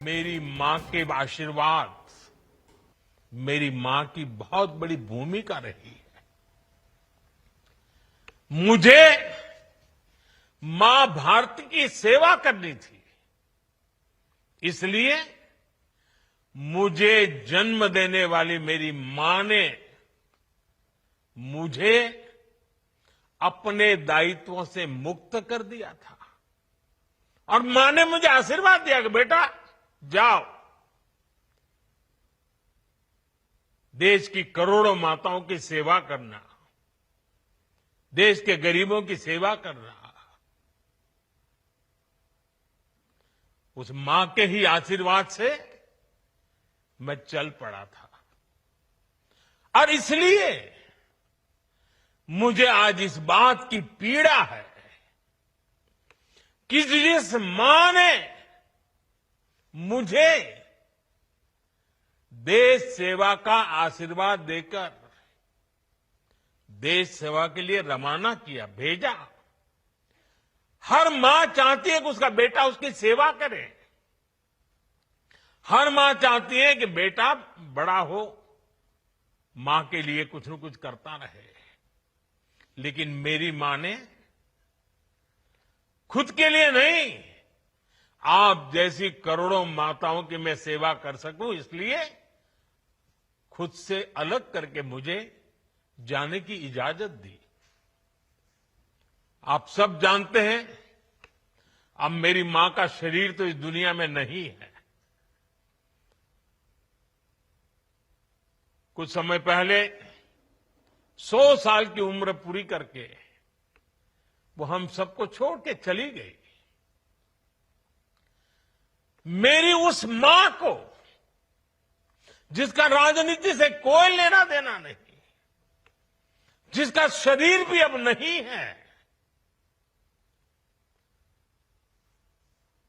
मेरी मां के आशीर्वाद, मेरी मां की बहुत बड़ी भूमिका रही है। मुझे मां भारती की सेवा करनी थी, इसलिए मुझे जन्म देने वाली मेरी मां ने मुझे अपने दायित्वों से मुक्त कर दिया था और मां ने मुझे आशीर्वाद दिया कि बेटा जाओ, देश की करोड़ों माताओं की सेवा करना, देश के गरीबों की सेवा करना। उस मां के ही आशीर्वाद से मैं चल पड़ा था और इसलिए मुझे आज इस बात की पीड़ा है कि जिस मां ने मुझे देश सेवा का आशीर्वाद देकर देश सेवा के लिए रवाना किया, भेजा। हर मां चाहती है कि उसका बेटा उसकी सेवा करे। हर मां चाहती है कि बेटा बड़ा हो, मां के लिए कुछ न कुछ करता रहे। लेकिन मेरी मां ने खुद के लिए नहीं, आप जैसी करोड़ों माताओं की मैं सेवा कर सकूं, इसलिए खुद से अलग करके मुझे जाने की इजाजत दी। आप सब जानते हैं, अब मेरी मां का शरीर तो इस दुनिया में नहीं है। कुछ समय पहले 100 साल की उम्र पूरी करके वो हम सबको छोड़ के चली गई। मेरी उस मां को, जिसका राजनीति से कोई लेना देना नहीं, जिसका शरीर भी अब नहीं है,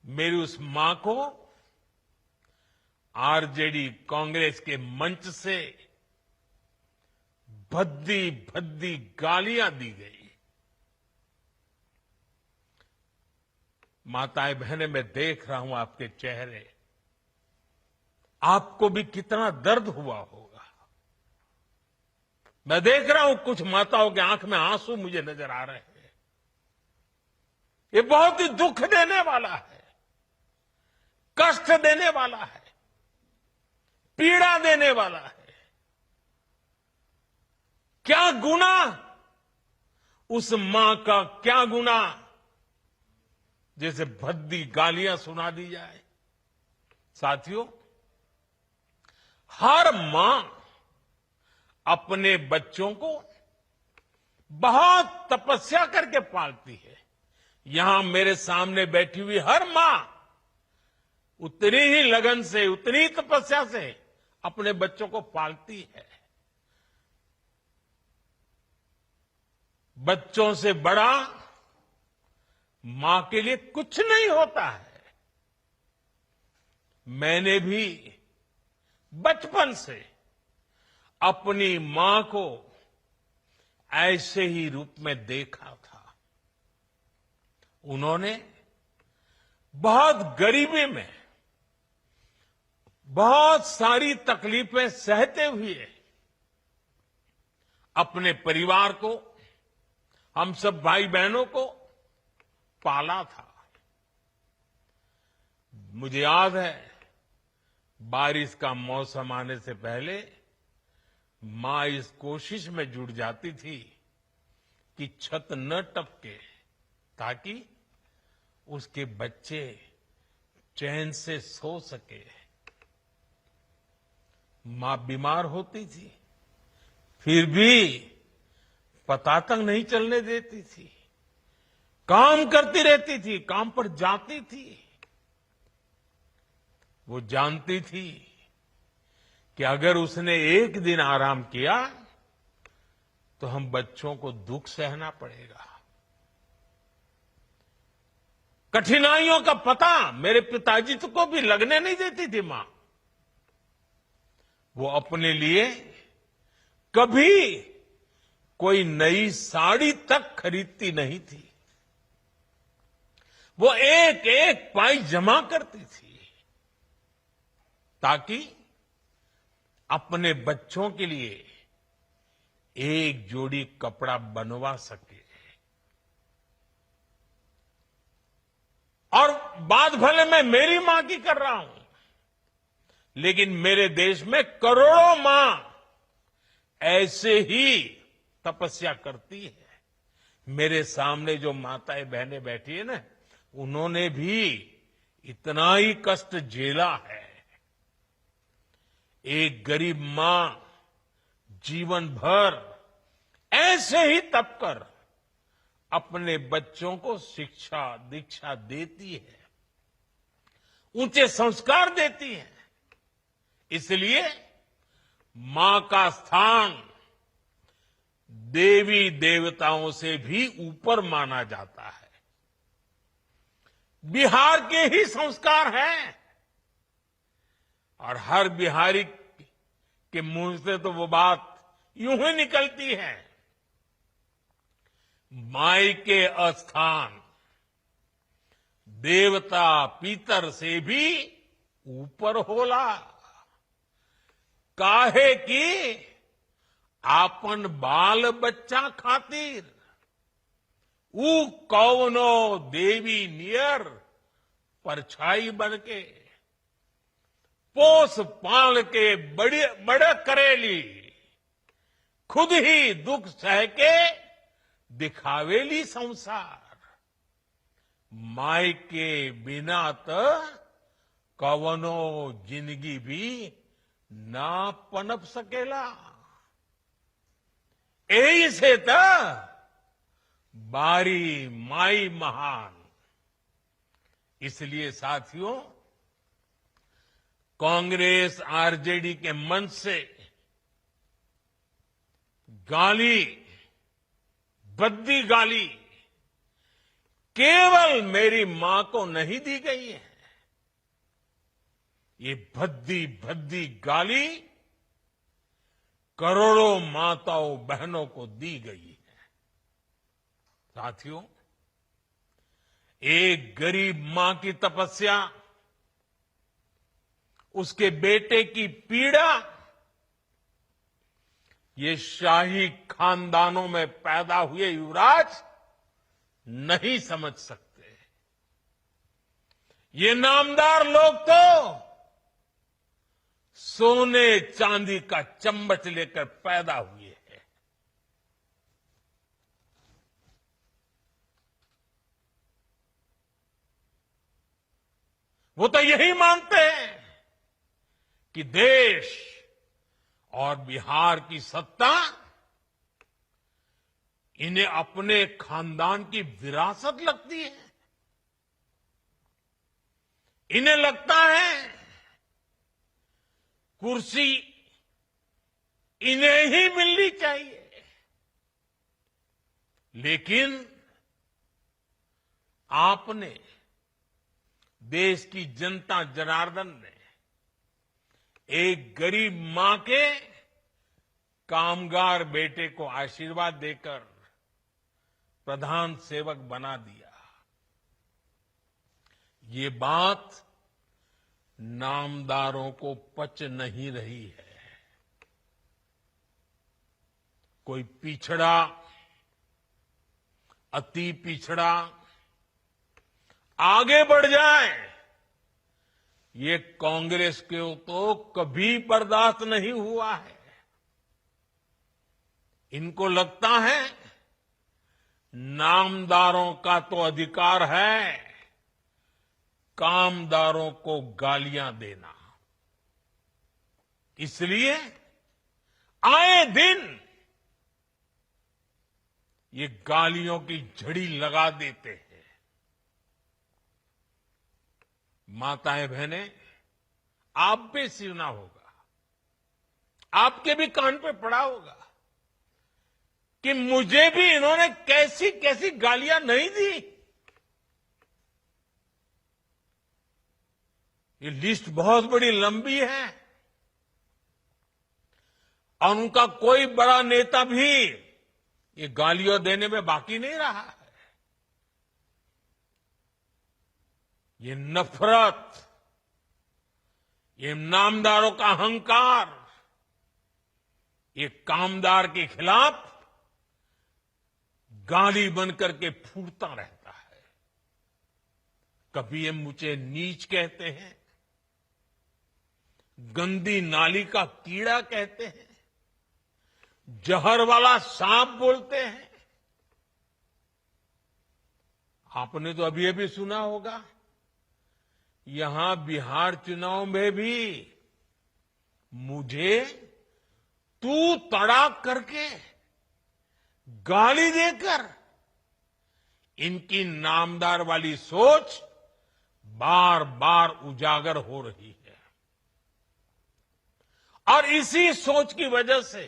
मेरी उस मां को आरजेडी कांग्रेस के मंच से भद्दी भद्दी गालियां दी गई। माताएं बहनें, मैं देख रहा हूं आपके चेहरे, आपको भी कितना दर्द हुआ होगा। मैं देख रहा हूं कुछ माताओं की आंख में आंसू मुझे नजर आ रहे हैं। ये बहुत ही दुख देने वाला है, कष्ट देने वाला है, पीड़ा देने वाला है। क्या गुनाह, उस मां का क्या गुनाह जैसे भद्दी गालियां सुना दी जाए। साथियों, हर मां अपने बच्चों को बहुत तपस्या करके पालती है। यहां मेरे सामने बैठी हुई हर मां उतनी ही लगन से, उतनी ही तपस्या से अपने बच्चों को पालती है। बच्चों से बड़ा मां के लिए कुछ नहीं होता है। मैंने भी बचपन से अपनी मां को ऐसे ही रूप में देखा था। उन्होंने बहुत गरीबी में बहुत सारी तकलीफें सहते हुए अपने परिवार को, हम सब भाई बहनों को पाला था। मुझे याद है, बारिश का मौसम आने से पहले मां इस कोशिश में जुट जाती थी कि छत न टपके, ताकि उसके बच्चे चैन से सो सके। मां बीमार होती थी, फिर भी पता तक नहीं चलने देती थी, काम करती रहती थी, काम पर जाती थी। वो जानती थी कि अगर उसने एक दिन आराम किया तो हम बच्चों को दुख सहना पड़ेगा। कठिनाइयों का पता मेरे पिताजी को भी लगने नहीं देती थी मां। वो अपने लिए कभी कोई नई साड़ी तक खरीदती नहीं थी। वो एक एक पाई जमा करती थी। ताकि अपने बच्चों के लिए एक जोड़ी कपड़ा बनवा सके। और बात भले मैं मेरी मां की कर रहा हूं, लेकिन मेरे देश में करोड़ों मां ऐसे ही तपस्या करती है। मेरे सामने जो माताएं बहनें बैठी है ना, उन्होंने भी इतना ही कष्ट झेला है। एक गरीब मां जीवन भर ऐसे ही तप कर अपने बच्चों को शिक्षा दीक्षा देती है, ऊंचे संस्कार देती है। इसलिए मां का स्थान देवी देवताओं से भी ऊपर माना जाता है। बिहार के ही संस्कार हैं और हर बिहारी के मुंह से तो वो बात यूं ही निकलती है, माई के अस्थान देवता पितर से भी ऊपर होला। काहे की आपन बाल बच्चा खातिर ऊ कौनो देवी नियर परछाई बनके पोस पाल के बड़े करेली, खुद ही दुख सह के दिखावेली संसार। माई के बिना तो कवनो जिंदगी भी ना पनप सकेला। यही से तो बारी माई महान। इसलिए साथियों, कांग्रेस आरजेडी के मंच से गाली, भद्दी गाली केवल मेरी मां को नहीं दी गई है। ये भद्दी भद्दी गाली करोड़ों माताओं बहनों को दी गई है। साथियों, एक गरीब मां की तपस्या, उसके बेटे की पीड़ा, ये शाही खानदानों में पैदा हुए युवराज नहीं समझ सकते। ये नामदार लोग तो सोने चांदी का चम्मच लेकर पैदा हुए हैं। वो तो यही मानते हैं कि देश और बिहार की सत्ता इन्हें अपने खानदान की विरासत लगती है। इन्हें लगता है कुर्सी इन्हें ही मिलनी चाहिए। लेकिन आपने, देश की जनता जनार्दन ने एक गरीब मां के कामगार बेटे को आशीर्वाद देकर प्रधान सेवक बना दिया। ये बात नामदारों को पच नहीं रही है। कोई पिछड़ा, अति पिछड़ा आगे बढ़ जाए, ये कांग्रेस के तो कभी बर्दाश्त नहीं हुआ है। इनको लगता है नामदारों का तो अधिकार है कामदारों को गालियां देना। इसलिए आए दिन ये गालियों की झड़ी लगा देते हैं। माताएं बहनें, आप भी सुना होगा, आपके भी कान पे पड़ा होगा कि मुझे भी इन्होंने कैसी कैसी गालियां नहीं दी। ये लिस्ट बहुत बड़ी लंबी है और उनका कोई बड़ा नेता भी ये गालियां देने में बाकी नहीं रहा है। ये नफरत, ये नामदारों का अहंकार, ये कामदार के खिलाफ गाली बनकर के फूटता रहता है। कभी ये मुझे नीच कहते हैं, गंदी नाली का कीड़ा कहते हैं, जहर वाला सांप बोलते हैं। आपने तो अभी अभी सुना होगा, यहां बिहार चुनाव में भी मुझे तू तड़ाक करके गाली देकर इनकी नामदार वाली सोच बार बार उजागर हो रही है। और इसी सोच की वजह से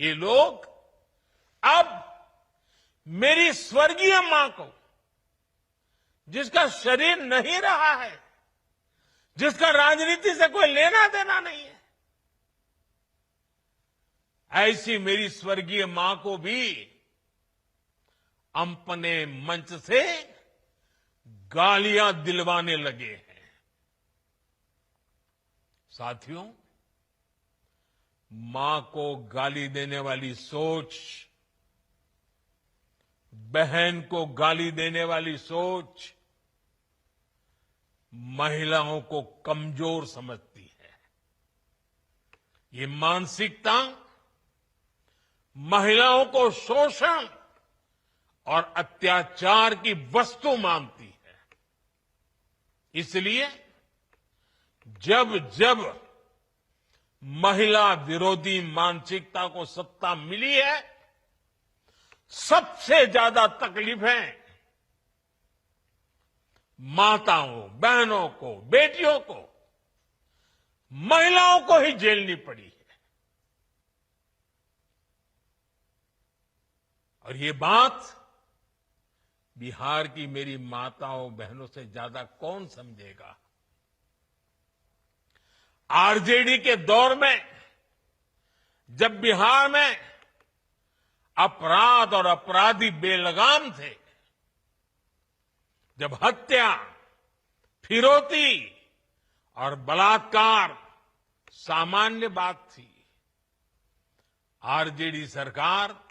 ये लोग अब मेरी स्वर्गीय मां को, जिसका शरीर नहीं रहा है, जिसका राजनीति से कोई लेना देना नहीं है, ऐसी मेरी स्वर्गीय मां को भी अपने मंच से गालियां दिलवाने लगे हैं। साथियों, मां को गाली देने वाली सोच, बहन को गाली देने वाली सोच महिलाओं को कमजोर समझती है। ये मानसिकता महिलाओं को शोषण और अत्याचार की वस्तु मानती है। इसलिए जब जब महिला विरोधी मानसिकता को सत्ता मिली है, सबसे ज्यादा तकलीफें माताओं, बहनों को, बेटियों को, महिलाओं को ही झेलनी पड़ी है। और ये बात बिहार की मेरी माताओं, बहनों से ज्यादा कौन समझेगा। आरजेडी के दौर में जब बिहार में अपराध और अपराधी बेलगाम थे, जब हत्या, फिरौती और बलात्कार सामान्य बात थी, आरजेडी सरकार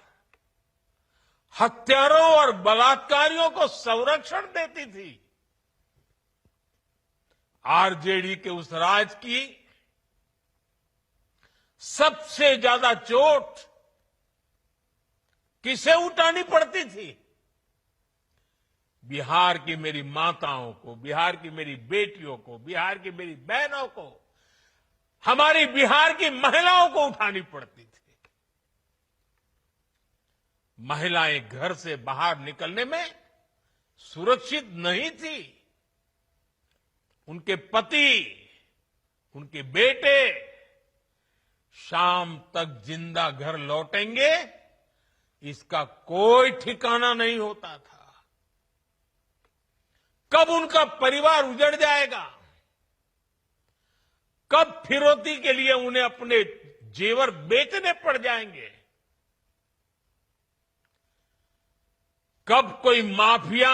हत्यारों और बलात्कारियों को संरक्षण देती थी। आरजेडी के उस राज की सबसे ज्यादा चोट किसे उठानी पड़ती थी? बिहार की मेरी माताओं को, बिहार की मेरी बेटियों को, बिहार की मेरी बहनों को, हमारी बिहार की महिलाओं को उठानी पड़ती थी। महिलाएं घर से बाहर निकलने में सुरक्षित नहीं थी। उनके पति, उनके बेटे शाम तक जिंदा घर लौटेंगे, इसका कोई ठिकाना नहीं होता था। कब उनका परिवार उजड़ जाएगा, कब फिरौती के लिए उन्हें अपने जेवर बेचने पड़ जाएंगे, कब कोई माफिया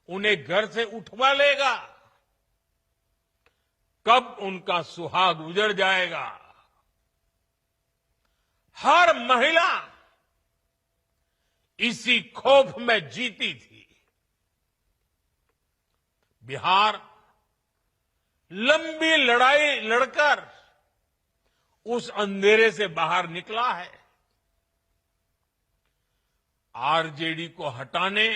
उन्हें घर से उठवा लेगा, कब उनका सुहाग उजड़ जाएगा। हर महिला इसी खौफ में जीती थी। बिहार लंबी लड़ाई लड़कर उस अंधेरे से बाहर निकला है। आरजेडी को हटाने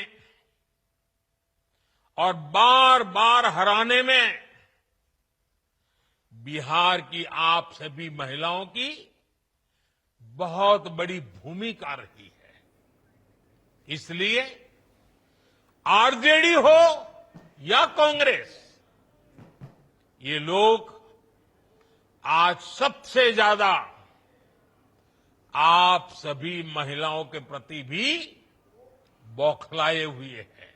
और बार बार हराने में बिहार की आप सभी महिलाओं की बहुत बड़ी भूमिका रही है। इसलिए आरजेडी हो या कांग्रेस, ये लोग आज सबसे ज्यादा आप सभी महिलाओं के प्रति भी बौखलाए हुए हैं।